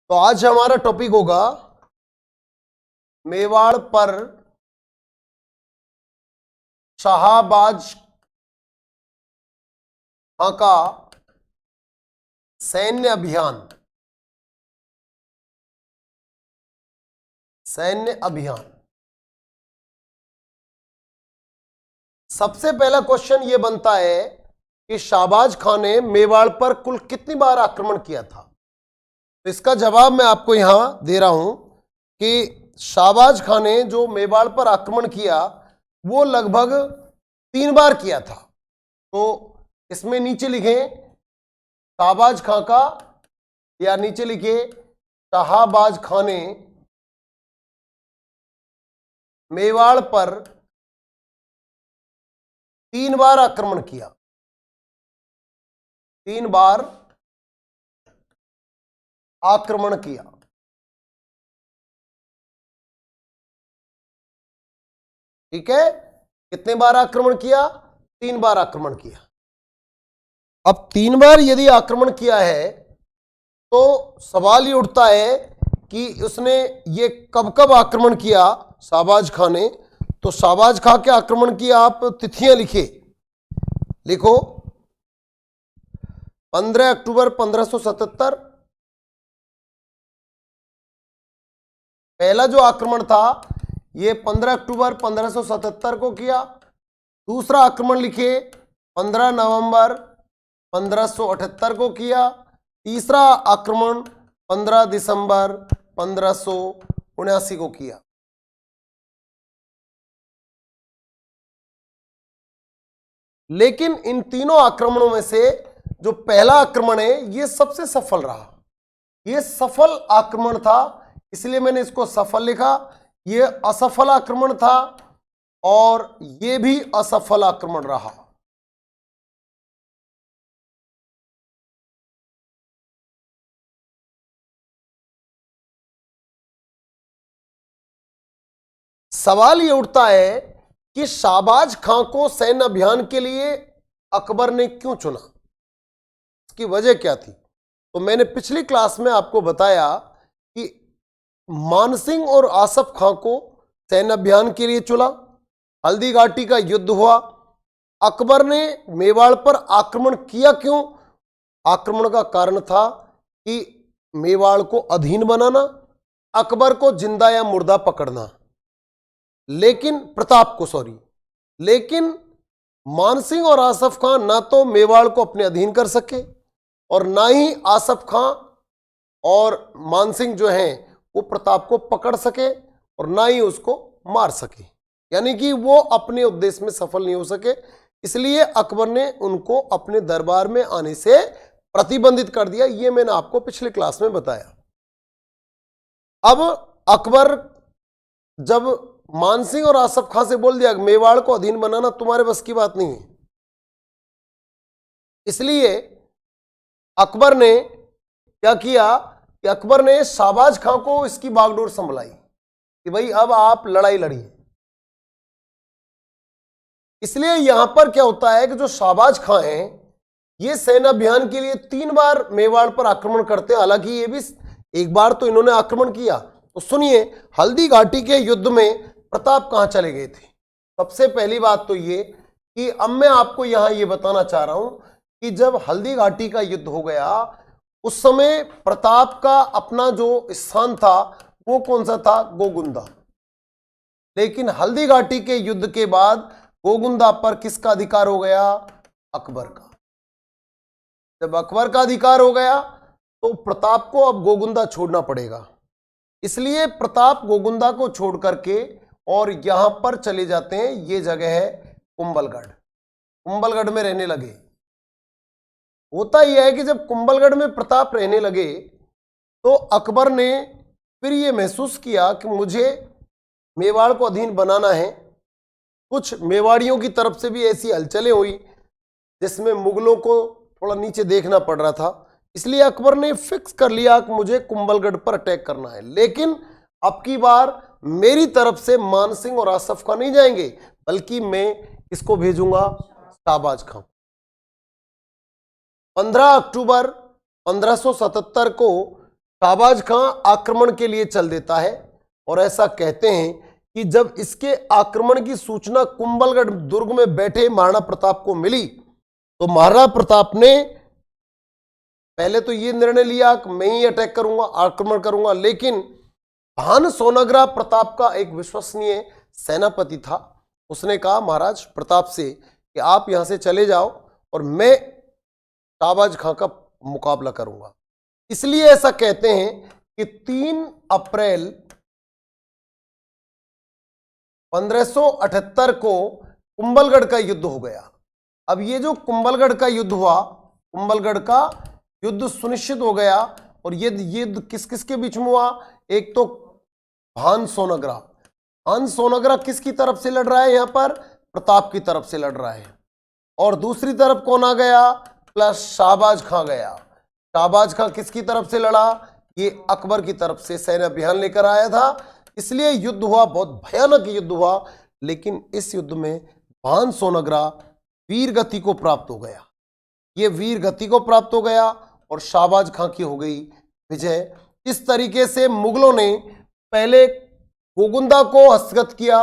तो आज हमारा टॉपिक होगा मेवाड़ पर शाहबाज खां का सैन्य अभियान। सबसे पहला क्वेश्चन यह बनता है कि शाहबाज खां ने मेवाड़ पर कुल कितनी बार आक्रमण किया था। तो इसका जवाब मैं आपको यहां दे रहा हूं कि शाहबाज खां ने जो मेवाड़ पर आक्रमण किया वो लगभग 3 बार किया था। तो इसमें नीचे लिखे शाहबाज खां का, या नीचे लिखे शाहबाज खां ने मेवाड़ पर 3 बार आक्रमण किया। 3 बार आक्रमण किया। ठीक है, कितने बार आक्रमण किया? 3 बार आक्रमण किया। अब 3 बार यदि आक्रमण किया है तो सवाल ये उठता है कि उसने ये कब कब आक्रमण किया शाहबाज खां ने। तो शाहबाज खां के आक्रमण की आप तिथियां लिखो 15 अक्टूबर 1577 पहला जो आक्रमण था ये 15 अक्टूबर 1577 को किया। दूसरा आक्रमण लिखे 15 नवंबर 1578 को किया। तीसरा आक्रमण 15 दिसंबर 1579 को किया। लेकिन इन तीनों आक्रमणों में से जो पहला आक्रमण है ये सबसे सफल रहा। ये सफल आक्रमण था, इसलिए मैंने इसको सफल लिखा। ये असफल आक्रमण था और ये भी असफल आक्रमण रहा। सवाल ये उठता है कि शाहबाज खां को सैन्य अभियान के लिए अकबर ने क्यों चुना, इसकी वजह क्या थी। तो मैंने पिछली क्लास में आपको बताया कि मानसिंह और आसफ खां को सैन्य अभियान के लिए चुना। हल्दी घाटी का युद्ध हुआ। अकबर ने मेवाड़ पर आक्रमण किया क्यों? आक्रमण का कारण था कि मेवाड़ को अधीन बनाना, अकबर को जिंदा या मुर्दा पकड़ना। लेकिन मानसिंह और आसफ खां ना तो मेवाड़ को अपने अधीन कर सके और ना ही आसफ खां और मानसिंह जो हैं वो प्रताप को पकड़ सके और ना ही उसको मार सके, यानी कि वो अपने उद्देश्य में सफल नहीं हो सके। इसलिए अकबर ने उनको अपने दरबार में आने से प्रतिबंधित कर दिया। ये मैंने आपको पिछले क्लास में बताया। अब अकबर जब मानसिंह और आसफ खां से बोल दिया मेवाड़ को अधीन बनाना तुम्हारे बस की बात नहीं है, इसलिए अकबर ने क्या किया कि अकबर ने शाहबाज खां को इसकी बागडोर संभलाई कि भाई अब आप लड़ाई लड़िए। इसलिए यहां पर क्या होता है कि जो शाहबाज खां हैं ये सैन्य अभियान के लिए 3 बार मेवाड़ पर आक्रमण करते हैं। हालांकि ये भी एक बार तो इन्होंने आक्रमण किया। तो सुनिए, हल्दी घाटी के युद्ध में प्रताप कहां चले गए थे। सबसे पहली बात तो ये कि अब मैं आपको यहां ये बताना चाह रहा हूं कि जब हल्दी घाटी का युद्ध हो गया उस समय प्रताप का अपना जो स्थान था वो कौन सा था? गोगुंदा। लेकिन हल्दी घाटी के युद्ध के बाद गोगुंदा पर किसका अधिकार हो गया? अकबर का। जब अकबर का अधिकार हो गया तो प्रताप को अब गोगुंदा छोड़ना पड़ेगा। इसलिए प्रताप गोगुंदा को छोड़ करके और यहां पर चले जाते हैं। ये जगह है कुंभलगढ़ में रहने लगे। होता यह है कि जब कुंभलगढ़ में प्रताप रहने लगे तो अकबर ने फिर ये महसूस किया कि मुझे मेवाड़ को अधीन बनाना है। कुछ मेवाड़ियों की तरफ से भी ऐसी हलचलें हुई जिसमें मुगलों को थोड़ा नीचे देखना पड़ रहा था। इसलिए अकबर ने फिक्स कर लिया कि मुझे कुंभलगढ़ पर अटैक करना है, लेकिन अब की बार मेरी तरफ से मानसिंह और आसफ खां नहीं जाएंगे, बल्कि मैं इसको भेजूंगा शाहबाज खां। 15 अक्टूबर 1577 को शाहबाज खां आक्रमण के लिए चल देता है और ऐसा कहते हैं कि जब इसके आक्रमण की सूचना कुंभलगढ़ दुर्ग में बैठे महाराणा प्रताप को मिली तो महाराणा प्रताप ने पहले तो ये निर्णय लिया कि मैं ही अटैक करूंगा, आक्रमण करूंगा, लेकिन भान सोनग्रा प्रताप का एक विश्वसनीय सेनापति था। उसने कहा महाराज प्रताप से कि आप यहां से चले जाओ और मैं शाहबाज खां का मुकाबला करूंगा। इसलिए ऐसा कहते हैं कि 3 अप्रैल 1578 को कुंभलगढ़ का युद्ध हो गया। अब ये जो कुंभलगढ़ का युद्ध हुआ, कुंभलगढ़ का युद्ध सुनिश्चित हो गया। और ये युद्ध किस किस के बीच में हुआ? एक तो भान सोनग्रा, भान सोनग्रा किसकी तरफ से लड़ रहा है? यहां पर प्रताप की तरफ से लड़ रहा है। और दूसरी तरफ कौन आ गया? प्लस शाहबाज खां गया। शाहबाज खां किसकी तरफ से लड़ा? ये अकबर की तरफ से सैन्य अभियान लेकर आया था। इसलिए युद्ध हुआ, बहुत भयानक युद्ध हुआ। लेकिन इस युद्ध में भान सोनग्रा वीर गति को प्राप्त हो गया। ये वीर गति को प्राप्त हो गया और शाहबाज खां की हो गई विजय। इस तरीके से मुगलों ने पहले गोगुंदा को हस्तगत किया,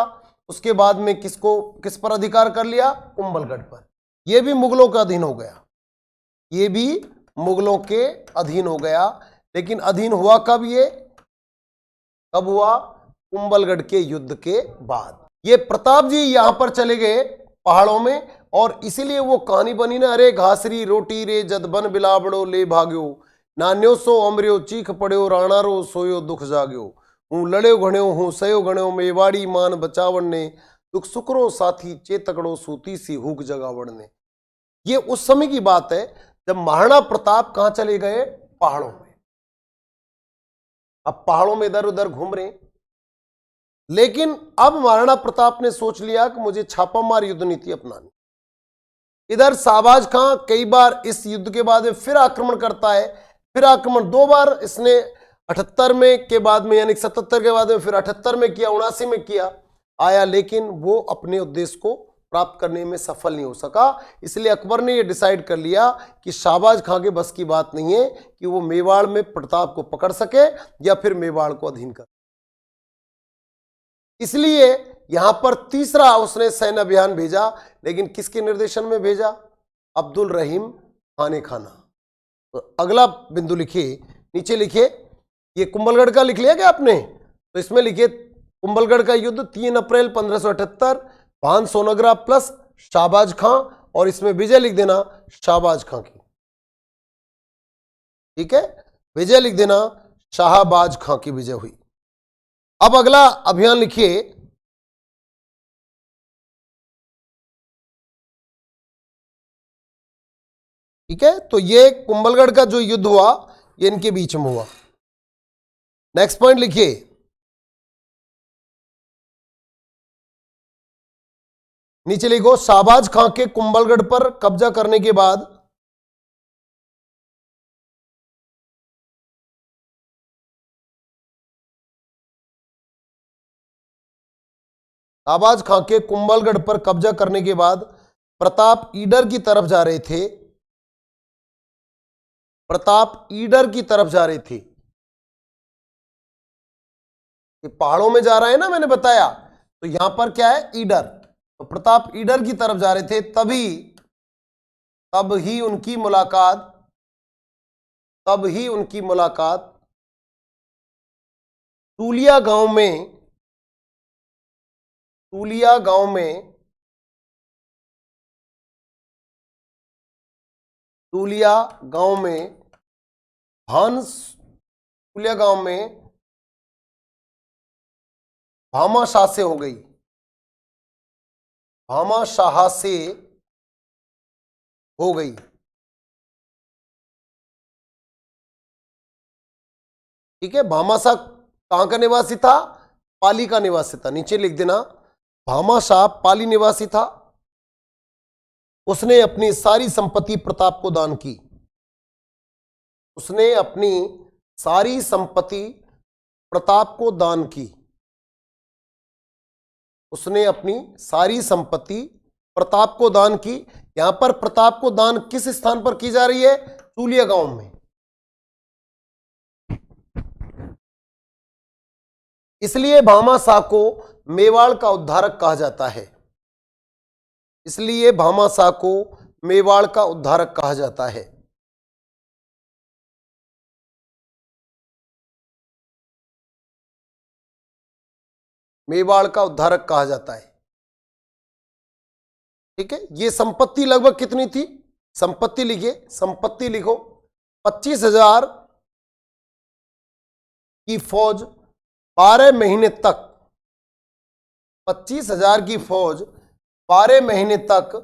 उसके बाद में किस पर अधिकार कर लिया? कुंभलगढ़ पर। यह भी मुगलों के अधीन हो गया, ये भी मुगलों के अधीन हो गया। लेकिन अधीन हुआ कब? ये कब हुआ? कुंभलगढ़ के युद्ध के बाद। ये प्रताप जी यहां पर चले गए पहाड़ों में और इसीलिए वो कहानी बनी ना, अरे घासरी रोटी रे जद बन बिलाबड़ो ले भाग्यो, नान्यो सो अमरियो चीख पड़्यो राणारो सोयो दुख जाग्यो, हूं लड़्यो घण्यो हूं सयो घण्यो मेवाड़ी मान बचावन ने, दुख सुकरो साथी चेतकड़ो सूती सी हुक जगावड़ ने। ये उस समय की बात है जब महाराणा प्रताप कहां चले गए? पहाड़ों में। अब पहाड़ों में इधर उधर घूम रहे। लेकिन अब महाराणा प्रताप ने सोच लिया कि मुझे छापामार युद्ध नीति अपनानी। इधर शाहबाज खां कई बार इस युद्ध के बाद में फिर आक्रमण करता है। फिर आक्रमण 2 बार इसने 78 में के बाद में, यानी 77 के बाद में, फिर 78 में किया, 79 में किया आया, लेकिन वो अपने उद्देश्य को प्राप्त करने में सफल नहीं हो सका। इसलिए अकबर ने यह डिसाइड कर लिया कि शाहबाज खां के बस की बात नहीं है कि वो मेवाड़ में प्रताप को पकड़ सके या फिर मेवाड़ को अधीन कर। इसलिए यहां पर तीसरा उसने सैन्य अभियान भेजा, लेकिन किसके निर्देशन में भेजा? अब्दुल रहीम खाने खाना। तो अगला बिंदु लिखिए, नीचे लिखिए, ये कुंभलगढ़ का लिख लिया क्या आपने? तो इसमें लिखिए कुंभलगढ़ का युद्ध 3 अप्रैल 1578, भान सोनग्रा प्लस शाहबाज खां, और इसमें विजय लिख देना शाहबाज खां की। ठीक है, विजय लिख देना शाहबाज खां की विजय हुई। अब अगला अभियान लिखिए, ठीक है। तो ये कुंभलगढ़ का जो युद्ध हुआ ये इनके बीच में हुआ। नेक्स्ट पॉइंट लिखिए, नीचे लिखो, शाहबाज खां के कुंभलगढ़ पर कब्जा करने के बाद शाहबाज खां के कुंभलगढ़ पर कब्जा करने के बाद प्रताप ईडर की तरफ जा रहे थे। प्रताप ईडर की तरफ जा रहे थे। ये पहाड़ों में जा रहा है ना, मैंने बताया। तो यहां पर क्या है? ईडर। तो प्रताप ईडर की तरफ जा रहे थे। तब ही उनकी मुलाकात टूलिया गांव में भामाशाह से हो गई। भामाशाह से हो गई। ठीक है, भामाशाह कहां का निवासी था? पाली का निवासी था। नीचे लिख देना, भामाशाह पाली निवासी था। उसने अपनी सारी संपत्ति प्रताप को दान की। उसने अपनी सारी संपत्ति प्रताप को दान की। उसने अपनी सारी संपत्ति प्रताप को दान की। यहां पर प्रताप को दान किस स्थान पर की जा रही है? टूलिया गांव में। इसलिए भामा शाह को मेवाड़ का उद्धारक कहा जाता है। इसलिए भामा शाह को मेवाड़ का उद्धारक कहा जाता है। मेवाड़ का उद्धारक कहा जाता है। ठीक है, ये संपत्ति लगभग कितनी थी? संपत्ति लिखिए, संपत्ति लिखो 25,000 की फौज 12 महीने तक, 25,000 की फौज 12 महीने तक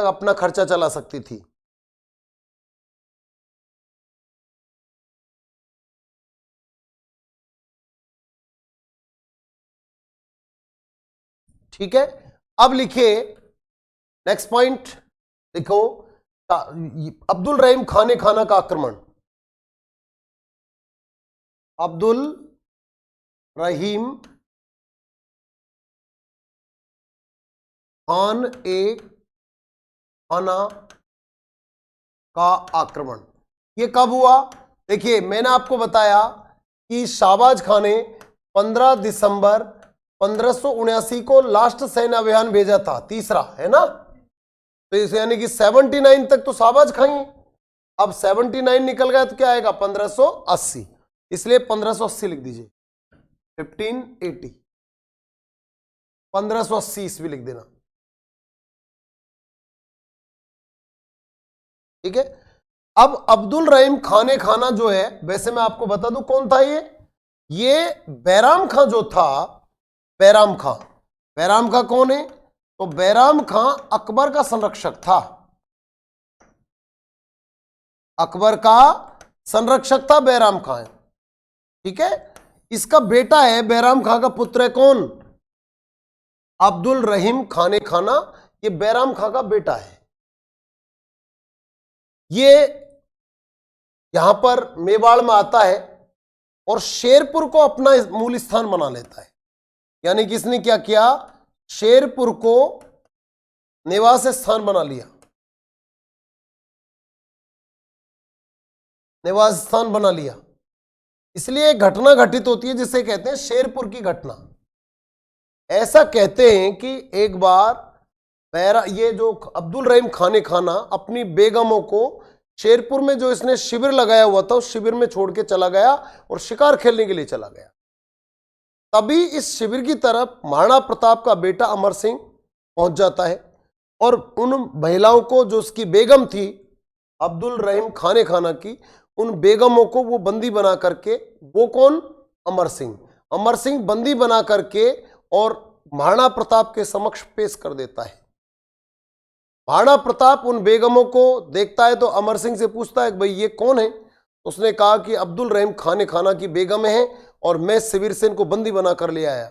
अपना खर्चा चला सकती थी। ठीक है, अब लिखिए नेक्स्ट पॉइंट, देखो अब्दुल रहीम खाने खाना का आक्रमण। अब्दुल रहीम खान ए खाना का आक्रमण, ये कब हुआ? देखिए, मैंने आपको बताया कि शाहबाज खान ने 15 दिसंबर 1579 को लास्ट सैन्य अभियान भेजा था, तीसरा है ना, तो इसे यानी कि 79 तक तो शाहबाज खान ही। अब 79 निकल गया तो क्या आएगा? 1580, इसलिए 1580 लिख दीजिए। 1580, 1580 ईस्वी लिख देना। ठीक है, अब अब्दुल रहीम खाने खाना जो है, वैसे मैं आपको बता दूं कौन था ये बैराम खां जो था, बैराम खां। बैराम खां कौन है? तो बैराम खां अकबर का संरक्षक था, अकबर का संरक्षक था बैराम खां। ठीक है, इसका बेटा है, बैराम खां का पुत्र है कौन? अब्दुल रहीम खाने खाना, ये बैराम खां का बेटा है। ये यहां पर मेवाड़ में आता है और शेरपुर को अपना मूल स्थान बना लेता है। यानी कि इसने क्या किया? शेरपुर को निवास स्थान बना लिया, निवास स्थान बना लिया। इसलिए एक घटना घटित होती है जिसे कहते हैं शेरपुर की घटना। ऐसा कहते हैं कि एक बार ये जो अब्दुल रहीम खाने खाना अपनी बेगमों को शेरपुर में जो इसने शिविर लगाया हुआ था, उस शिविर में छोड़ के चला गया और शिकार खेलने के लिए चला गया। तभी इस शिविर की तरफ महाराणा प्रताप का बेटा अमर सिंह पहुंच जाता है और उन महिलाओं को, जो उसकी बेगम थी अब्दुल रहीम खाने खाना की, उन बेगमों को वो बंदी बना करके, वो कौन? अमर सिंह। अमर सिंह बंदी बना करके और महाराणा प्रताप के समक्ष पेश कर देता है। महाराणा प्रताप उन बेगमों को देखता है तो अमर सिंह से पूछता है कि भाई ये कौन है? उसने कहा कि अब्दुल रहीम खाने खाना की बेगम है और मैं शिविर से इनको बंदी बना कर ले आया।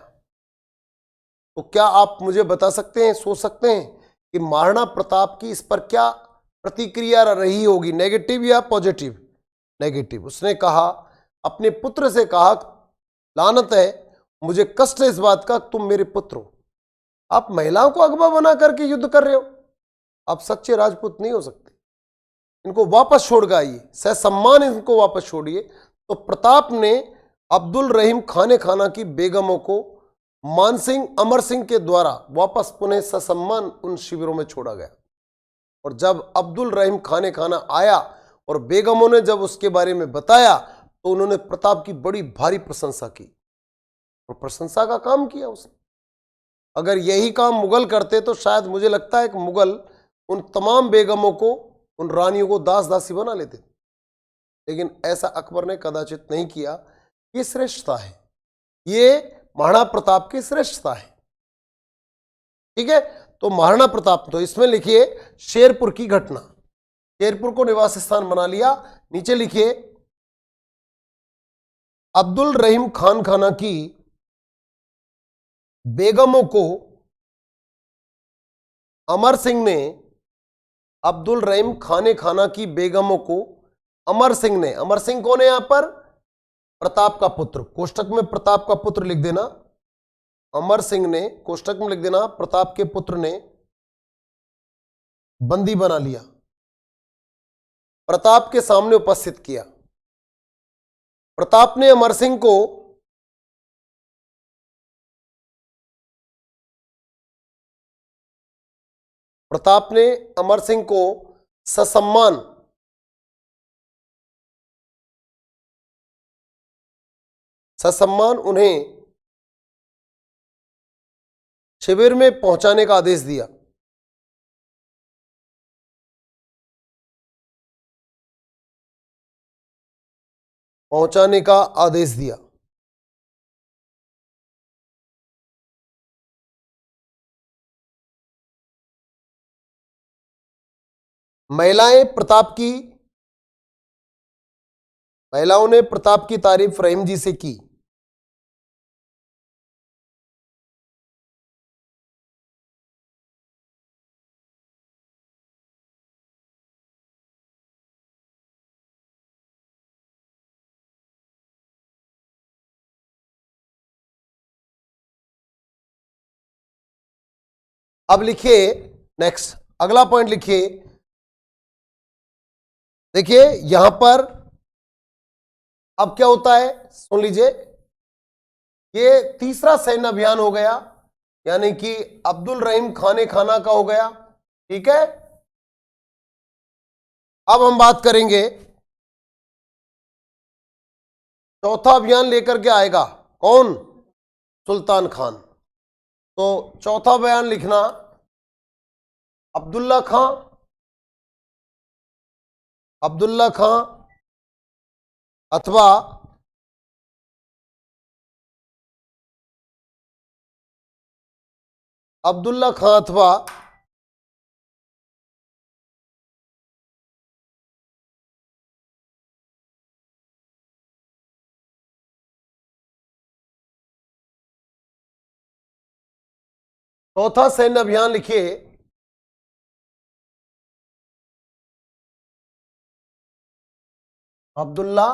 तो क्या आप मुझे बता सकते हैं, सोच सकते हैं कि महाराणा प्रताप की इस पर क्या प्रतिक्रिया रही होगी, नेगेटिव या पॉजिटिव? नेगेटिव। उसने कहा, अपने पुत्र से कहा, लानत है, मुझे कष्ट है इस बात का, तुम मेरे पुत्र हो, आप महिलाओं को अगवा बना करके युद्ध कर रहे हो, आप सच्चे राजपूत नहीं हो सकते, इनको वापस छोड़ आइए, ससम्मान इनको वापस छोड़िए। तो प्रताप ने अब्दुल रहीम खाने खाना की बेगमों को मानसिंह अमर सिंह के द्वारा वापस पुनः ससम्मान उन शिविरों में छोड़ा गया। और जब अब्दुल रहीम खाने खाना आया और बेगमों ने जब उसके बारे में बताया तो उन्होंने प्रताप की बड़ी भारी प्रशंसा की और प्रशंसा का काम किया उसने। अगर यही काम मुगल करते तो शायद मुझे लगता है कि मुगल उन तमाम बेगमों को, उन रानियों को दास दासी बना लेते, लेकिन ऐसा अकबर ने कदाचित नहीं किया। ये श्रेष्ठता है, ये महाराणा प्रताप की श्रेष्ठता है। ठीक है, तो महाराणा प्रताप, तो इसमें लिखिए शेरपुर की घटना, शेरपुर को निवास स्थान बना लिया। नीचे लिखिए अब्दुल रहीम खान खाना की बेगमों को अमर सिंह ने, अब्दुल रहीम खाने खाना की बेगमों को अमर सिंह ने, अमर सिंह कौन है यहां पर? प्रताप का पुत्र, कोष्टक में प्रताप का पुत्र लिख देना, अमर सिंह ने, कोष्टक में लिख देना, प्रताप के पुत्र ने बंदी बना लिया, प्रताप के सामने उपस्थित किया। प्रताप ने अमर सिंह को ससम्मान उन्हें शिविर में पहुंचाने का आदेश दिया। महिलाओं ने प्रताप की तारीफ रहीम जी से की। अब लिखिए नेक्स्ट, अगला पॉइंट लिखिए। देखिए यहां पर अब क्या होता है, सुन लीजिए। ये तीसरा सैन्य अभियान हो गया, यानी कि अब्दुल रहीम खाने खाना का हो गया। ठीक है, अब हम बात करेंगे चौथा अभियान लेकर के आएगा कौन? सुल्तान खान। तो चौथा बयान लिखना, अब्दुल्ला खां अथवा चौथा सैन्य अभियान लिखिए अब्दुल्ला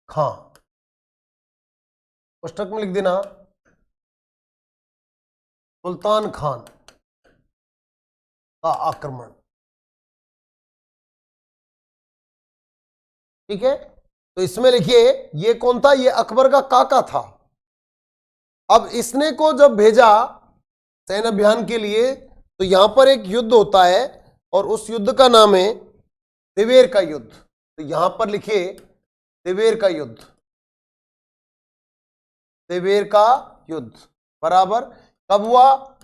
खां। पुस्तक में लिख देना सुल्तान खान का आक्रमण। ठीक है, तो इसमें लिखिए ये कौन था? ये अकबर का काका था। अब इसने को जब भेजा सैन्य अभियान के लिए, तो यहां पर एक युद्ध होता है और उस युद्ध का नाम है दिवेर का युद्ध। तो यहां पर लिखिए दिवेर का युद्ध बराबर कब हुआ?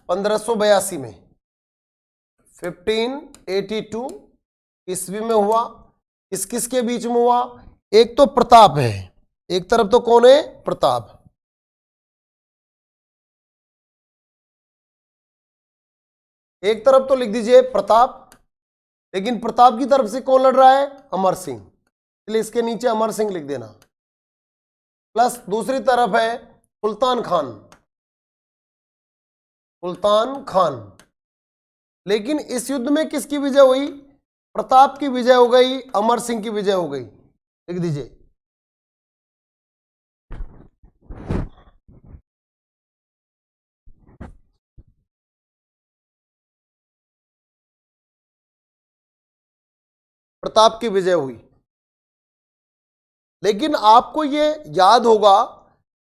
1582 में, 1582 ईस्वी में हुआ। किस किस के बीच में हुआ? एक तो प्रताप है, एक तरफ तो कौन है? प्रताप। एक तरफ तो लिख दीजिए प्रताप, लेकिन प्रताप की तरफ से कौन लड़ रहा है? अमर सिंह, इसलिए इसके नीचे अमर सिंह लिख देना। प्लस दूसरी तरफ है सुल्तान खान। लेकिन इस युद्ध में किसकी विजय हुई? प्रताप की विजय हो गई, अमर सिंह की विजय हो गई। लिख दीजिए प्रताप की विजय हुई। लेकिन आपको ये याद होगा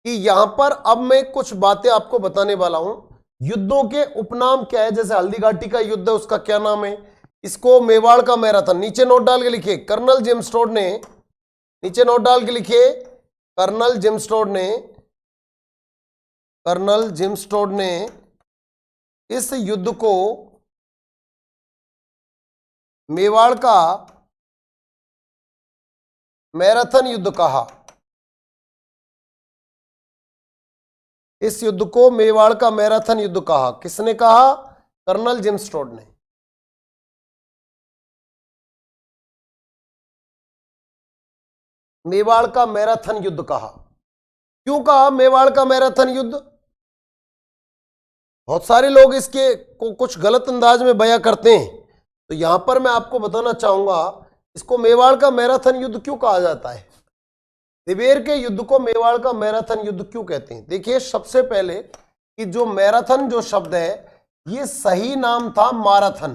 कि यहां पर अब मैं कुछ बातें आपको बताने वाला हूं। युद्धों के उपनाम क्या है? जैसे हल्दी घाटी का युद्ध है, उसका क्या नाम है? इसको मेवाड़ का मैराथन। नीचे नोट डाल के लिखिए कर्नल जेम्स टोड ने इस युद्ध को मेवाड़ का मैराथन युद्ध कहा। इस युद्ध को मेवाड़ का मैराथन युद्ध कहा। किसने कहा? कर्नल जेम्स टोड ने। मेवाड़ का मैराथन युद्ध कहा। क्यों कहा मेवाड़ का मैराथन युद्ध? बहुत सारे लोग इसके को कुछ गलत अंदाज में बयां करते हैं, तो यहां पर मैं आपको बताना चाहूंगा इसको मेवाड़ का मैराथन युद्ध क्यों कहा जाता है। दिवेर के युद्ध को मेवाड़ का मैराथन युद्ध क्यों कहते हैं? देखिए सबसे पहले कि जो मैराथन जो शब्द है ये सही नाम था माराथन।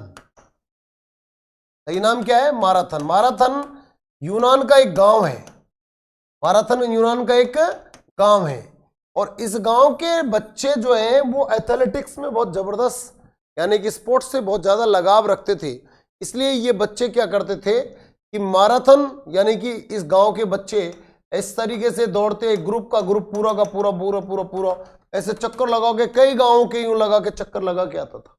सही नाम क्या है? माराथन। माराथन यूनान का एक गांव है। माराथन यूनान का एक गांव है और इस गांव के बच्चे जो हैं वो एथलेटिक्स में बहुत जबरदस्त यानी कि स्पोर्ट्स से बहुत ज्यादा लगाव रखते थे। इसलिए ये बच्चे क्या करते थे कि माराथन यानी कि इस गांव के बच्चे इस तरीके से दौड़ते, ग्रुप का ग्रुप पूरा का पूरा पूरा पूरा पूरा ऐसे चक्कर लगा के, कई गांवों के यूं लगा के चक्कर लगा के आता था।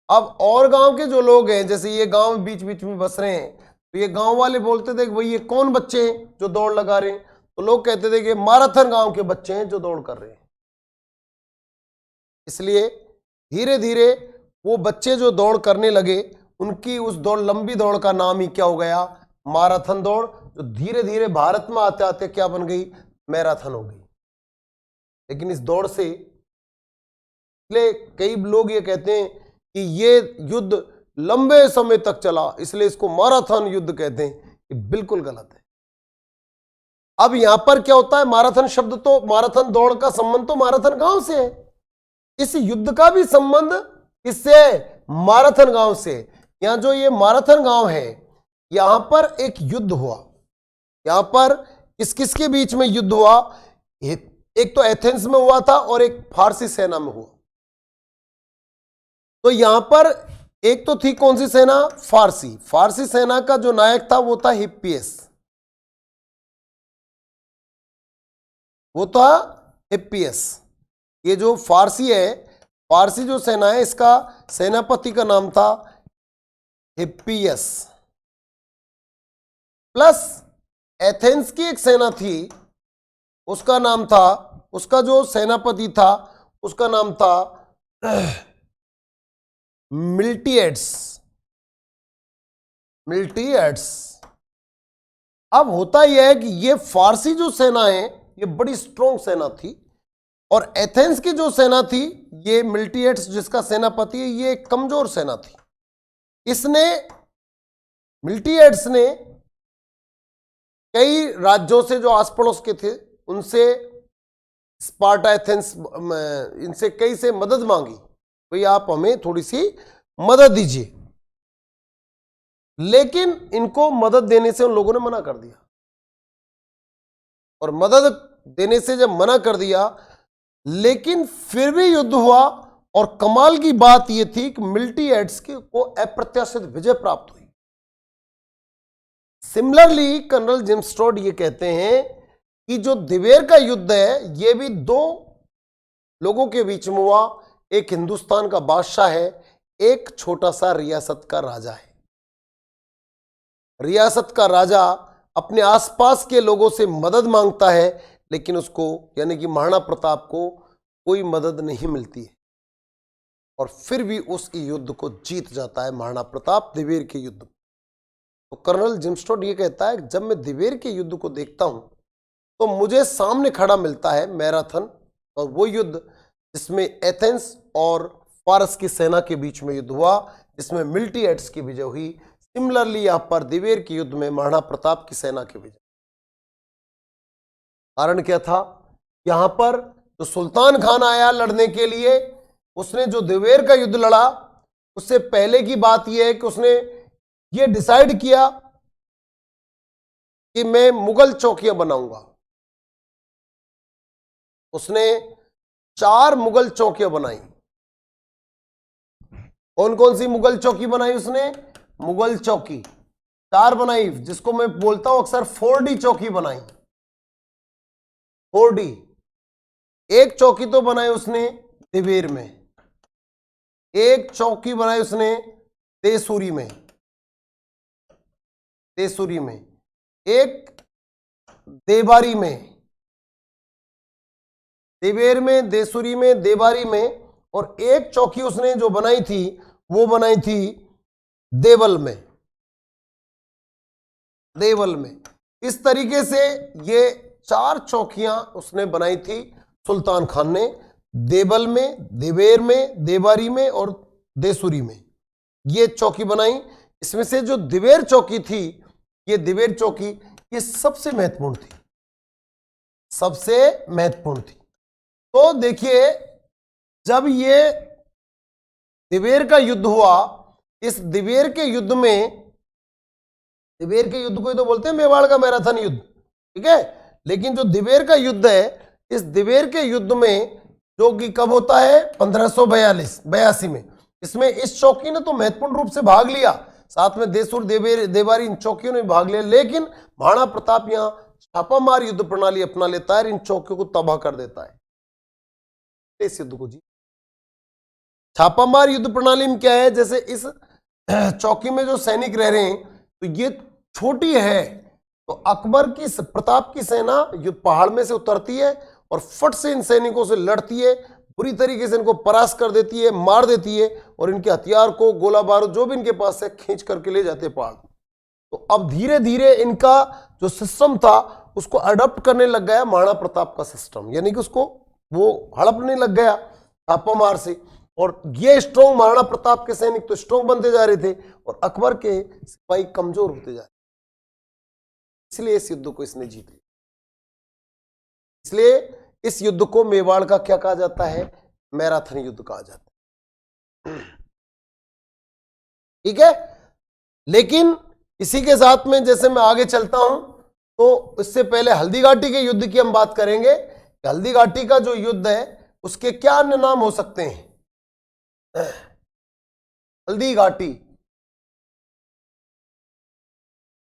अब और गांव के जो लोग हैं, जैसे ये गांव बीच बीच में बस रहे हैं, तो ये गांव वाले बोलते थे कि भाई ये कौन बच्चे हैं जो दौड़ लगा रहे हैं? तो लोग कहते थे कि माराथन गांव के बच्चे हैं जो दौड़ कर रहे हैं। इसलिए धीरे धीरे वो बच्चे जो दौड़ करने लगे, उनकी उस दौड़, लंबी दौड़ का नाम ही क्या हो गया? माराथन दौड़, जो धीरे धीरे भारत में आते आते क्या बन गई? मैराथन हो गई। लेकिन इस दौड़ से कई लोग ये कहते हैं कि ये युद्ध लंबे समय तक चला, इसलिए इसको माराथन युद्ध कहते हैं। ये बिल्कुल गलत है। अब यहां पर क्या होता है? माराथन शब्द तो, माराथन दौड़ का संबंध तो माराथन गांव से है। इस युद्ध का भी संबंध इससे, माराथन गांव से। यहां जो ये माराथन गांव है, यहां पर एक युद्ध हुआ। यहां पर किस किस के बीच में युद्ध हुआ? एक तो एथेंस में हुआ था और एक फारसी सेना में हुआ। तो यहां पर एक तो थी कौन सी सेना? फारसी। फारसी सेना का जो नायक था वो था हिप्पियस। वो था हिप्पियस। ये जो फारसी है, फारसी जो सेना है, इसका सेनापति का नाम था हिप्पियस। प्लस एथेंस की एक सेना थी, उसका नाम था, उसका जो सेनापति था उसका नाम था मिल्टिएड्स। मिल्टिएड्स। अब होता यह है कि ये फारसी जो सेना है ये बड़ी स्ट्रॉन्ग सेना थी और एथेंस की जो सेना थी, ये मिल्टिएड्स जिसका सेनापति है, ये एक कमजोर सेना थी। इसने, मिल्टिएड्स ने कई राज्यों से जो आस पड़ोस के थे उनसे, स्पार्टा, एथेंस, इनसे कई से मदद मांगी, भाई आप हमें थोड़ी सी मदद दीजिए। लेकिन इनको मदद देने से उन लोगों ने मना कर दिया। और मदद देने से जब मना कर दिया, लेकिन फिर भी युद्ध हुआ और कमाल की बात यह थी कि मिल्टिएड्स को अप्रत्याशित विजय प्राप्त हुई। सिमिलरली कर्नल जेम्स टॉड ये कहते हैं कि जो दिवेर का युद्ध है ये भी दो लोगों के बीच में हुआ। एक हिंदुस्तान का बादशाह है, एक छोटा सा रियासत का राजा है। रियासत का राजा अपने आसपास के लोगों से मदद मांगता है, लेकिन उसको यानी कि महाराणा प्रताप को कोई मदद नहीं मिलती है और फिर भी उस युद्ध को जीत जाता है महाराणा प्रताप, दिवेर के युद्ध। तो कर्नल जेम्स टॉड ये कहता है, जब मैं दिवेर के युद्ध को देखता हूं तो मुझे सामने खड़ा मिलता है मैराथन, और वो युद्ध जिसमें एथेंस और फारस की सेना के बीच में युद्ध हुआ, जिसमें मिल्टिएड्स की विजय हुई। सिमिलरली यहां पर दिवेर के युद्ध में महाराणा प्रताप की सेना की विजय। कारण क्या था? यहां पर जो सुल्तान खान आया लड़ने के लिए, उसने जो दिवेर का युद्ध लड़ा, उससे पहले की बात यह है कि उसने ये डिसाइड किया कि मैं मुगल चौकियां बनाऊंगा। उसने 4 मुगल चौकियां बनाई। कौन कौन सी मुगल चौकी बनाई उसने? मुगल चौकी 4 बनाई, जिसको मैं बोलता हूं अक्सर 4D चौकी बनाई। 4D। एक चौकी तो बनाई उसने दिवेर में, एक चौकी बनाई उसने देसूरी में, देसूरी में, एक देबारी में, दिवेर में, देसूरी में, देबारी में, और एक चौकी उसने जो बनाई थी वो बनाई थी देवल में। देवल में। इस तरीके से ये 4 चौकियां उसने बनाई थी सुल्तान खान ने, देवल में, दिवेर में, देबारी में और देसूरी में। ये चौकी बनाई। इसमें से जो दिवेर चौकी थी, ये दिवेर चौकी ये सबसे महत्वपूर्ण थी, सबसे महत्वपूर्ण थी। तो देखिए जब ये दिवेर का युद्ध हुआ, इस दिवेर के युद्ध में, दिवेर के युद्ध को ही तो बोलते हैं मेवाड़ का मैराथन युद्ध, ठीक है। लेकिन जो दिवेर का युद्ध है, इस दिवेर के युद्ध में, जो कि कब होता है 1582 में, इसमें इस चौकी ने तो महत्वपूर्ण रूप से भाग लिया, साथ में देसूर, देवारी, इन चौकियों ने भाग लिया। लेकिन महाराणा प्रताप यहां छापामार युद्ध प्रणाली अपना लेता है, इन चौकियों को तबाह कर देता है। इस युद्ध को जी छापामार युद्ध प्रणाली में क्या है, जैसे इस चौकी में जो सैनिक रह रहे हैं तो ये छोटी है, तो अकबर की, प्रताप की सेना जो पहाड़ में से उतरती है और फट से इन सैनिकों से लड़ती है, बुरी तरीके से इनको परास्त कर देती है, मार देती है, और इनके हथियार को, गोला बारूद जो भी इनके पास है, खींच करके ले जाते हैं पहाड़। तो अब धीरे धीरे इनका जो सिस्टम था उसको अडॉप्ट करने लग गया महाराणा प्रताप का सिस्टम, यानी कि उसको वो हड़पने लग गया छापामार से। और ये स्ट्रॉन्ग, महाराणा प्रताप के सैनिक तो स्ट्रॉन्ग बनते जा रहे थे और अकबर के सिपाही कमजोर होते जा रहे, इसलिए इस युद्ध को इसने जीत लिया। इसलिए इस युद्ध को मेवाड़ का क्या कहा जाता है, मैराथन युद्ध कहा जाता है, ठीक है। लेकिन इसी के साथ में जैसे मैं आगे चलता हूं, तो इससे पहले हल्दी घाटी के युद्ध की हम बात करेंगे। हल्दी घाटी का जो युद्ध है उसके क्या अन्य नाम हो सकते हैं। हल्दी घाटी,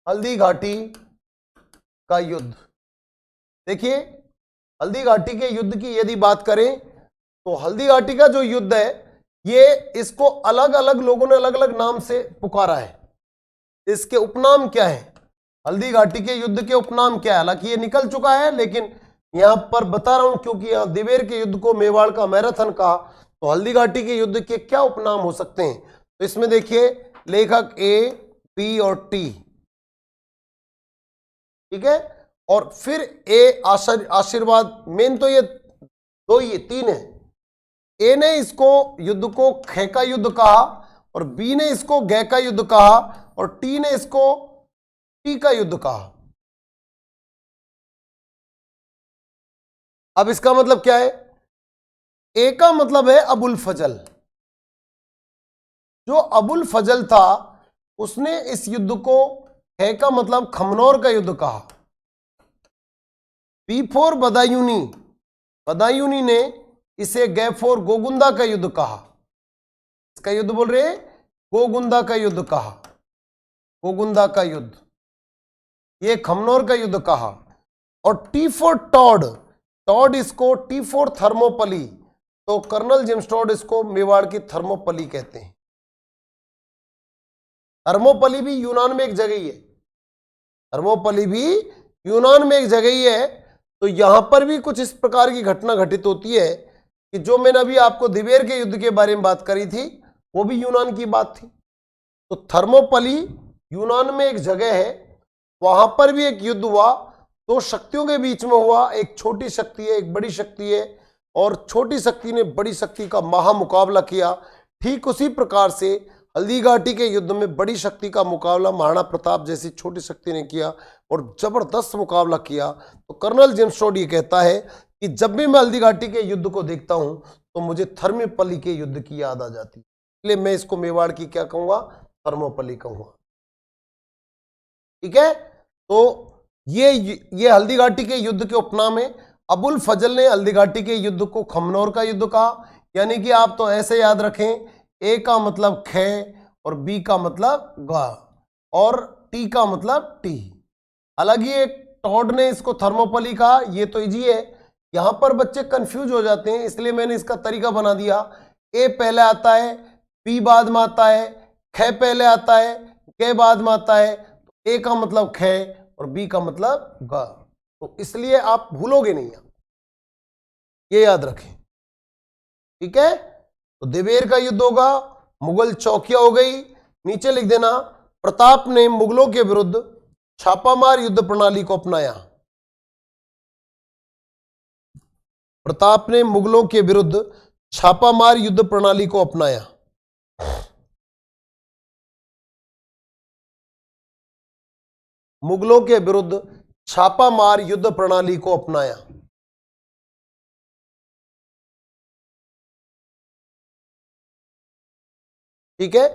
हल्दी घाटी का युद्ध, देखिए हल्दी घाटी के युद्ध की यदि बात करें तो हल्दी घाटी का जो युद्ध है, ये इसको अलग अलग लोगों ने अलग अलग नाम से पुकारा है। इसके उपनाम क्या है, हल्दी घाटी के युद्ध के उपनाम क्या है, हालांकि ये निकल चुका है, लेकिन यहां पर बता रहा हूं क्योंकि यहां दिवेर के युद्ध को मेवाड़ का मैराथन कहा, तो हल्दी घाटी के युद्ध के क्या उपनाम हो सकते हैं। तो इसमें देखिए लेखक ए, बी और टी, ठीक है, और फिर ए आशीर्वाद, मेन तो ये दो, ये तीन है। ए ने इसको युद्ध को खे का युद्ध कहा, और बी ने इसको गै का युद्ध कहा, और टी ने इसको टी का युद्ध कहा। अब इसका मतलब क्या है, ए का मतलब है अबुल फजल। जो अबुल फजल था उसने इस युद्ध को है का मतलब खमनौर का युद्ध कहा। बी फोर बदायूनी, बदायूनी ने इसे गे फोर गोगुंदा का युद्ध कहा। इसका युद्ध बोल रहे गोगुंदा का युद्ध कहा, गोगुंदा का युद्ध, ये खमनौर का युद्ध कहा। और टी फोर टॉड, टॉड इसको टी फोर थर्मोपली, तो कर्नल जेम्स टॉड इसको मेवाड़ की थर्मोपली कहते हैं। थर्मोपली भी यूनान में एक जगह ही है, थर्मोपली भी यूनान में एक जगह ही है। तो यहां पर भी कुछ इस प्रकार की घटना घटित होती है कि जो मैंने अभी आपको दिवेर के युद्ध के बारे में बात करी थी वो भी यूनान की बात थी। तो थर्मोपली यूनान में एक जगह है, वहां पर भी एक युद्ध हुआ, दो शक्तियों के बीच में हुआ। एक छोटी शक्ति है, एक बड़ी शक्ति है, और छोटी शक्ति ने बड़ी शक्ति का महामुकाबला किया। ठीक उसी प्रकार से हल्दी घाटी के युद्ध में बड़ी शक्ति का मुकाबला महाराणा प्रताप जैसी छोटी शक्ति ने किया और जबरदस्त मुकाबला किया। तो कर्नल जेम्स टॉड ये कहता है कि जब भी मैं हल्दी घाटी के युद्ध को देखता हूं तो मुझे थर्मोपली के युद्ध की याद आ जाती है, इसलिए मैं इसको मेवाड़ की क्या कहूंगा, थर्मोपली कहूंगा, ठीक है। तो ये हल्दी घाटी के युद्ध के उपनाम है। अबुल फजल ने हल्दी घाटी के युद्ध को खमनौर का युद्ध कहा, यानी कि आप तो ऐसे याद रखें, ए का मतलब खे और बी का मतलब गा और टी का मतलब टी। हालांकि एक टॉड ने इसको थर्मोपली कहा, ये तो इजी है, यहां पर बच्चे कंफ्यूज हो जाते हैं, इसलिए मैंने इसका तरीका बना दिया। ए पहले आता है, बी बाद में आता है, खे पहले आता है, के बाद में आता है। तो ए का मतलब खे और बी का मतलब गा, तो इसलिए आप भूलोगे नहीं, ये याद रखें, ठीक है। तो दिवेर का युद्ध होगा, मुगल चौकियां हो गई। नीचे लिख देना, प्रताप ने मुगलों के विरुद्ध छापामार युद्ध प्रणाली को अपनाया। प्रताप ने मुगलों के विरुद्ध छापामार युद्ध प्रणाली को अपनाया। मुगलों के विरुद्ध छापामार युद्ध प्रणाली को अपनाया। ठीक है,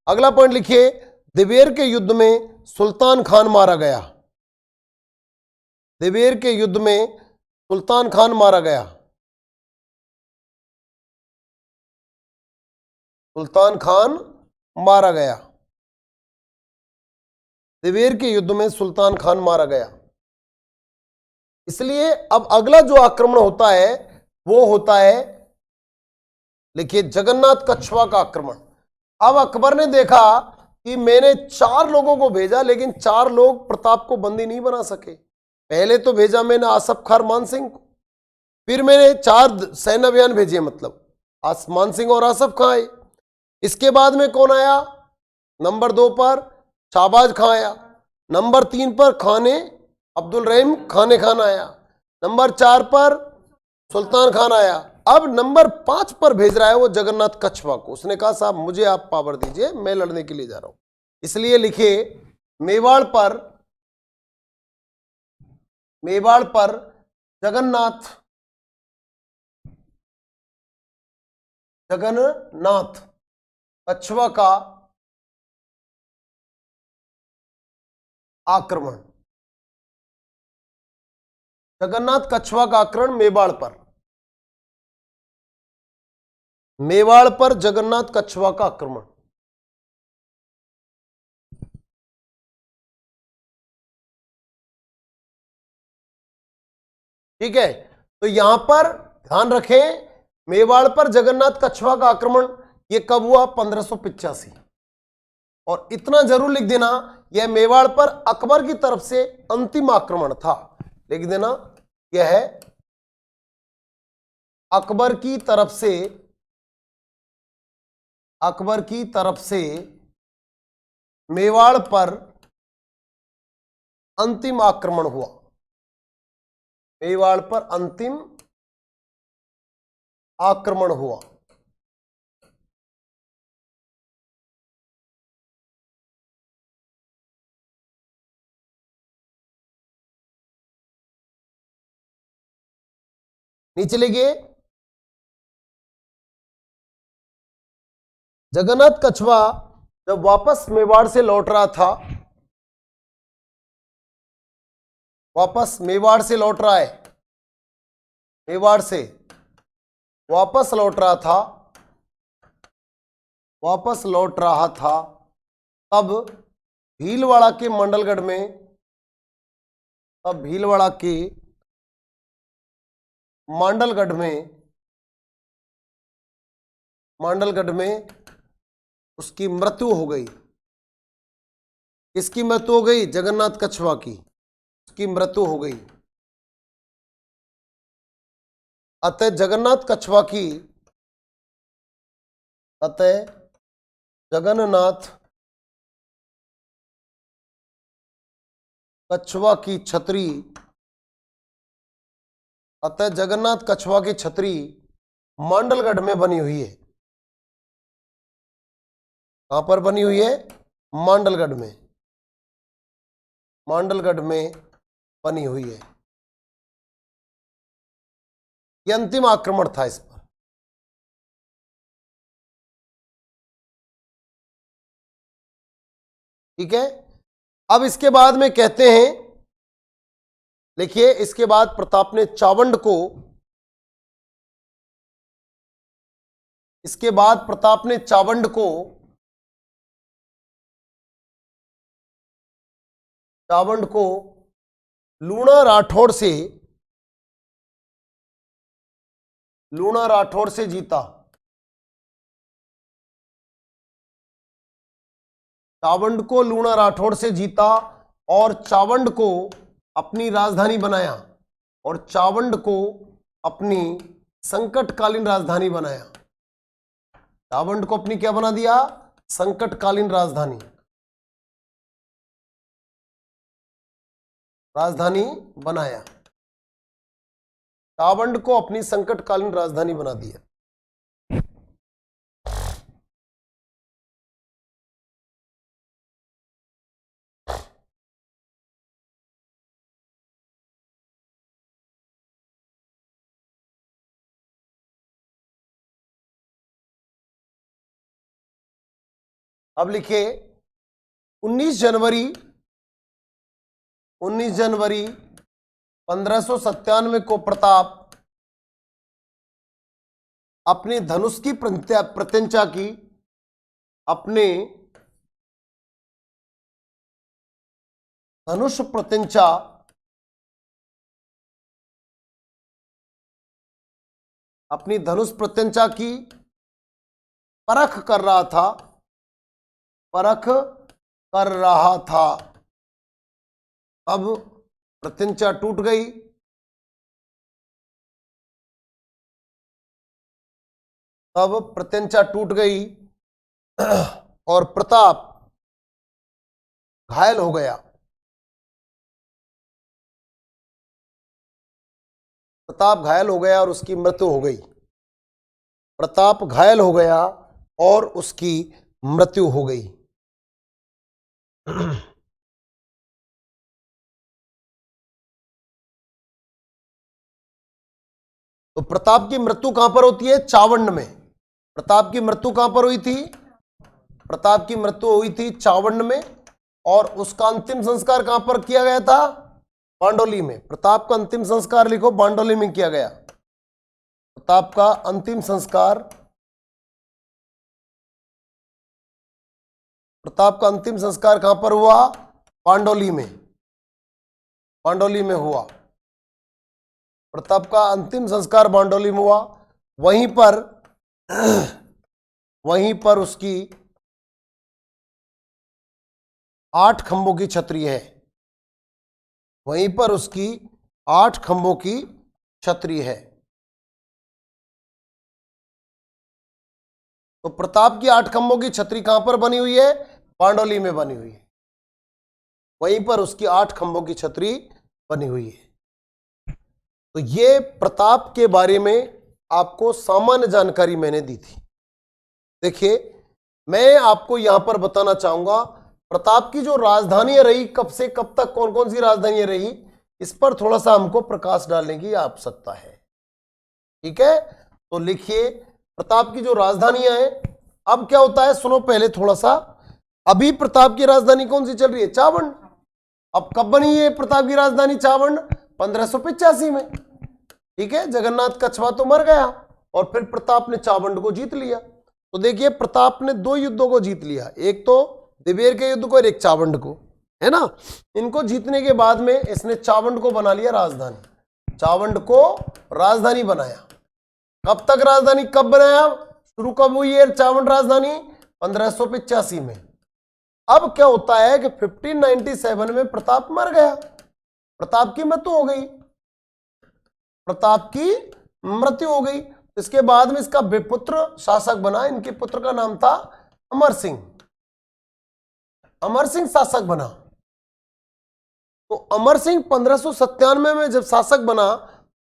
अगला पॉइंट लिखिए, दिवेर के युद्ध में सुल्तान खान मारा गया। दिवेर के युद्ध में सुल्तान खान मारा गया। सुल्तान खान मारा गया। दिवेर के युद्ध में सुल्तान खान मारा गया। इसलिए अब अगला जो आक्रमण होता है वो होता है, लिखिए, जगन्नाथ कछवा का आक्रमण। अब अकबर ने देखा कि मैंने 4 लोगों को भेजा लेकिन 4 लोग प्रताप को बंदी नहीं बना सके। पहले तो भेजा मैंने आसफ खान मान सिंह को, फिर मैंने 4 सैन्य अभियान भेजे, मतलब मान सिंह और आसफ खां आए। इसके बाद में कौन आया? नंबर 2 पर शाहबाज खां आया। नंबर 3 पर खाने अब्दुल रहीम खाने खान आया। नंबर 4 पर सुल्तान खान आया। अब नंबर 5 पर भेज रहा है वो जगन्नाथ कछवा को। उसने कहा साहब मुझे आप पावर दीजिए, मैं लड़ने के लिए जा रहा हूं। इसलिए लिखिए, मेवाड़ पर जगन्नाथ कछवा का आक्रमण। जगन्नाथ कछवा का आक्रमण मेवाड़ पर जगन्नाथ कछवा का आक्रमण। ठीक है, तो यहां पर ध्यान रखें, मेवाड़ पर जगन्नाथ कछवा का आक्रमण यह कब हुआ? 1585। और इतना जरूर लिख देना, यह मेवाड़ पर अकबर की तरफ से अंतिम आक्रमण था। लिख देना, यह है अकबर की तरफ से मेवाड़ पर अंतिम आक्रमण हुआ। मेवाड़ पर अंतिम आक्रमण हुआ। नीचे लिखिए, जगन्नाथ कछवा जब वापस मेवाड़ से लौट रहा था, वापस मेवाड़ से लौट रहा है, मेवाड़ से वापस लौट रहा था, तब भीलवाड़ा के मंडलगढ़ में उसकी मृत्यु हो गई। किसकी मृत्यु हो गई? जगन्नाथ कछवा की, उसकी मृत्यु हो गई। अतः जगन्नाथ कछवा की छतरी, जगन्नाथ कछवा की छतरी मांडलगढ़ में बनी हुई है। कहां पर बनी हुई है? मांडलगढ़ में बनी हुई है। यह अंतिम आक्रमण था इस पर। ठीक है, अब इसके बाद में कहते हैं, लिखिए, इसके बाद प्रताप ने चावंड को, चावंड को लूणा राठौड़ से जीता। चावंड को लूणा राठौड़ से जीता और चावंड को अपनी राजधानी बनाया, और चावंड को अपनी संकटकालीन राजधानी बनाया। चावंड को अपनी क्या बना दिया? संकटकालीन राजधानी बनाया। चावंड को अपनी संकटकालीन राजधानी बना दिया। अब लिखिए 19 जनवरी 1597 को प्रताप अपनी धनुष की प्रत्यंचा की, अपने धनुष प्रत्यंचा अपनी धनुष प्रत्यंचा की परख कर रहा था। अब प्रत्यंचा टूट गई, अब प्रत्यंचा टूट गई और प्रताप घायल हो गया। प्रताप घायल हो गया और उसकी मृत्यु हो गई। प्रताप घायल हो गया और उसकी मृत्यु हो गई। तो प्रताप की मृत्यु कहां पर होती है? चावंड में। प्रताप की मृत्यु कहां पर हुई थी? प्रताप की मृत्यु हुई थी चावंड में, और उसका अंतिम संस्कार कहां पर किया गया था? बांडोली में। प्रताप का अंतिम संस्कार लिखो, बांडोली में किया गया। प्रताप का अंतिम संस्कार, प्रताप का अंतिम संस्कार कहां पर हुआ? बांडोली में। बांडोली में हुआ। प्रताप का अंतिम संस्कार बांडोली में हुआ। वहीं पर उसकी 8 खंभों की छतरी है। वहीं पर उसकी 8 खंभों की छतरी है। तो प्रताप की 8 खंभों की छतरी कहां पर बनी हुई है? बांडोली में बनी हुई है। वहीं पर उसकी 8 खंभों की छतरी बनी हुई है। तो ये प्रताप के बारे में आपको सामान्य जानकारी मैंने दी थी। देखिए, मैं आपको यहां पर बताना चाहूंगा प्रताप की जो राजधानियां रही, कब से कब तक कौन कौन सी राजधानियां रही, इस पर थोड़ा सा हमको प्रकाश डालने की आवश्यकता है। ठीक है, तो लिखिए प्रताप की जो राजधानियां हैं। अब क्या होता है, सुनो पहले थोड़ा सा। अभी प्रताप की राजधानी कौन सी चल रही है? चावंड। अब कब बनी है प्रताप की राजधानी चावंड? 1585 में। ठीक है, जगन्नाथ कछवा तो मर गया और फिर प्रताप ने चावंड को जीत लिया। तो देखिए प्रताप ने 2 युद्धों को जीत लिया, एक तो दिवेर के युद्ध को और एक चावंड को, है ना। इनको जीतने के बाद में इसने चावंड को बना लिया राजधानी। चावंड को राजधानी बनाया। कब तक राजधानी, कब बनाया, शुरू कब हुई है चावंड राजधानी? 1585 में। अब क्या होता है कि 1597 में प्रताप मर गया, प्रताप की मृत्यु हो गई। प्रताप की मृत्यु हो गई। इसके बाद में इसका विपुत्र शासक बना। इनके पुत्र का नाम था अमर सिंह। अमर सिंह शासक बना। तो अमर सिंह 1597 में जब शासक बना,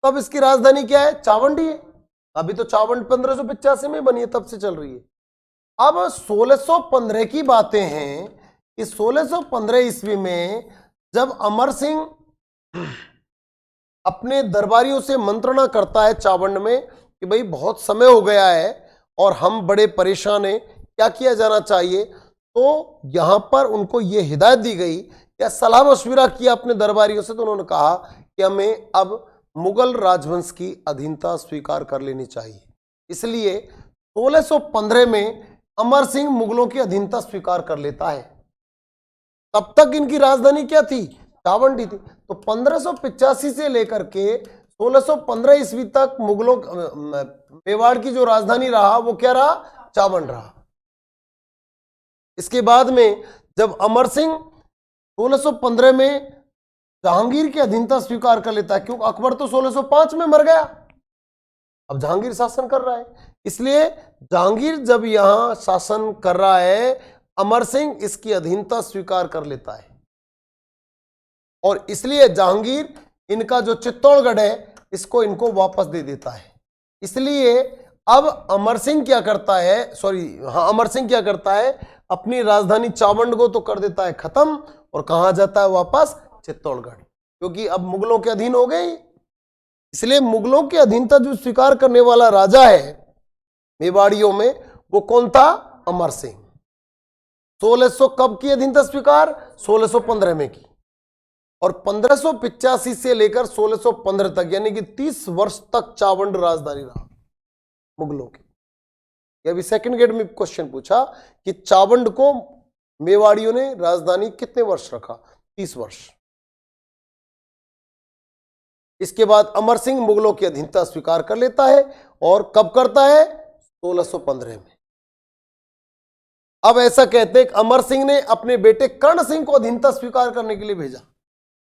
तब इसकी राजधानी क्या है? चावंड ही है। अभी तो चावंड 1585 में बनी है, तब से चल रही है। अब 1615 की बातें हैं कि 1615 ईस्वी में जब अमर सिंह अपने दरबारियों से मंत्रणा करता है चावंड में कि भाई बहुत समय हो गया है और हम बड़े परेशान हैं, क्या किया जाना चाहिए। तो यहां पर उनको ये हिदायत दी गई या सलाह मशविरा किया अपने दरबारियों से, तो उन्होंने कहा कि हमें अब मुगल राजवंश की अधीनता स्वीकार कर लेनी चाहिए। इसलिए 1615 में अमर सिंह मुगलों की अधीनता स्वीकार कर लेता है। तब तक इनकी राजधानी क्या थी? चावंड ही थी। तो 1585 से लेकर के 1615 ईस्वी तक मुगलों मेवाड़ की जो राजधानी रहा वो क्या रहा? चावंड रहा। इसके बाद में जब अमर सिंह 1615 में जहांगीर की अधीनता स्वीकार कर लेता है, क्योंकि अकबर तो 1605 में मर गया, अब जहांगीर शासन कर रहा है। इसलिए जहांगीर जब यहां शासन कर रहा है, अमर सिंह इसकी अधीनता स्वीकार कर लेता है। और इसलिए जहांगीर इनका जो चित्तौड़गढ़ है इसको इनको वापस दे देता है। इसलिए अब अमर सिंह क्या करता है, अमर सिंह क्या करता है, अपनी राजधानी चावंड को तो कर देता है खत्म, और कहां जाता है वापस? चित्तौड़गढ़, क्योंकि अब मुगलों के अधीन हो गए। इसलिए मुगलों की अधीनता जो स्वीकार करने वाला राजा है मेवाड़ियों में, वो कौन था? अमर सिंह। 1600 कब की अधीनता स्वीकार? 1615 में की। और 1585 से लेकर 1615 तक यानी कि 30 वर्ष तक चावंड राजधानी रहा मुगलों की। ये अभी सेकंड गेट में क्वेश्चन पूछा कि चावंड को मेवाड़ियों ने राजधानी कितने वर्ष रखा? 30 वर्ष। इसके बाद अमर सिंह मुगलों की अधीनता स्वीकार कर लेता है और कब करता है? 1615 में। अब ऐसा कहते हैं कि अमर सिंह ने अपने बेटे कर्ण सिंह को अधीनता स्वीकार करने के लिए भेजा।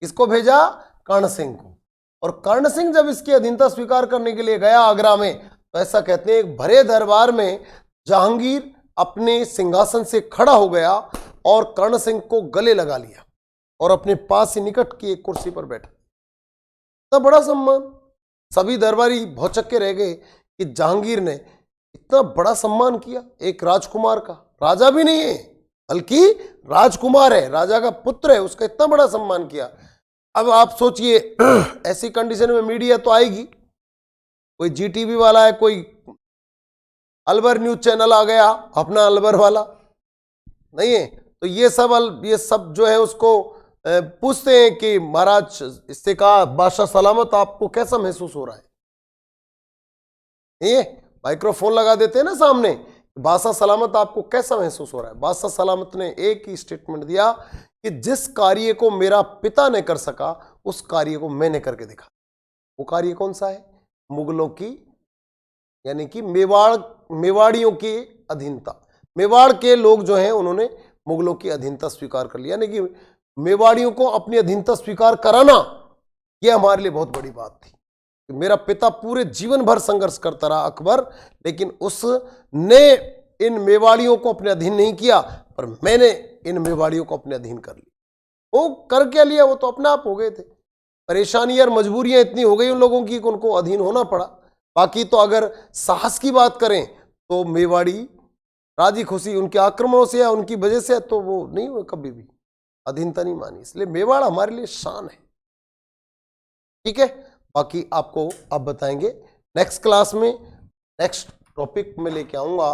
किसको भेजा? कर्ण सिंह को। और कर्ण सिंह जब इसकी अधीनता स्वीकार करने के लिए गया आगरा में, तो ऐसा कहते हैं एक भरे दरबार में जहांगीर अपने सिंहासन से खड़ा हो गया और कर्ण सिंह को गले लगा लिया और अपने पास ही निकट की एक कुर्सी पर बैठा। इतना बड़ा सम्मान, सभी दरबारी भौचक्के रह गए कि जहांगीर ने इतना बड़ा सम्मान किया एक राजकुमार का। राजा भी नहीं है बल्कि राजकुमार है, राजा का पुत्र है, उसका इतना बड़ा सम्मान किया। अब आप सोचिए ऐसी कंडीशन में मीडिया तो आएगी, कोई जीटीवी वाला है, कोई अलवर न्यूज चैनल आ गया अपना अलवर वाला नहीं है, तो ये सब जो है उसको पूछते हैं कि महाराज इससे कहा बादशाह सलामत, आपको कैसा महसूस हो रहा है? ये माइक्रोफोन लगा देते हैं ना सामने, बादशाह सलामत आपको कैसा महसूस हो रहा है? बादशाह सलामत ने एक ही स्टेटमेंट दिया कि जिस कार्य को मेरा पिता ने कर सका उस कार्य को मैंने करके दिखा। वो कार्य कौन सा है? मुगलों की यानी कि मेवाड़ियों की अधीनता। मेवाड़ के लोग जो हैं उन्होंने मुगलों की अधीनता स्वीकार कर लिया, यानी कि मेवाड़ियों को अपनी अधीनता स्वीकार कराना यह हमारे लिए बहुत बड़ी बात थी। मेरा पिता पूरे जीवन भर संघर्ष करता रहा अकबर, लेकिन उसने इन मेवाड़ियों को अपने अधीन नहीं किया, पर मैंने इन मेवाड़ियों को अपने अधीन कर लिया। वो कर क्या लिया? वो तो अपने आप हो गए थे। परेशानी और मजबूरियां इतनी हो गई उन लोगों की कि उनको अधीन होना पड़ा। बाकी तो अगर साहस की बात करें तो मेवाड़ी राजी खुशी उनके आक्रमणों से या उनकी वजह से तो वो नहीं हुए, कभी भी अधीनता नहीं मानी। इसलिए मेवाड़ हमारे लिए शान है। ठीक है, बाकी आपको अब बताएंगे नेक्स्ट क्लास में, नेक्स्ट टॉपिक में लेके आऊंगा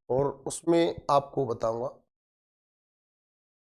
और उसमें आपको बताऊंगा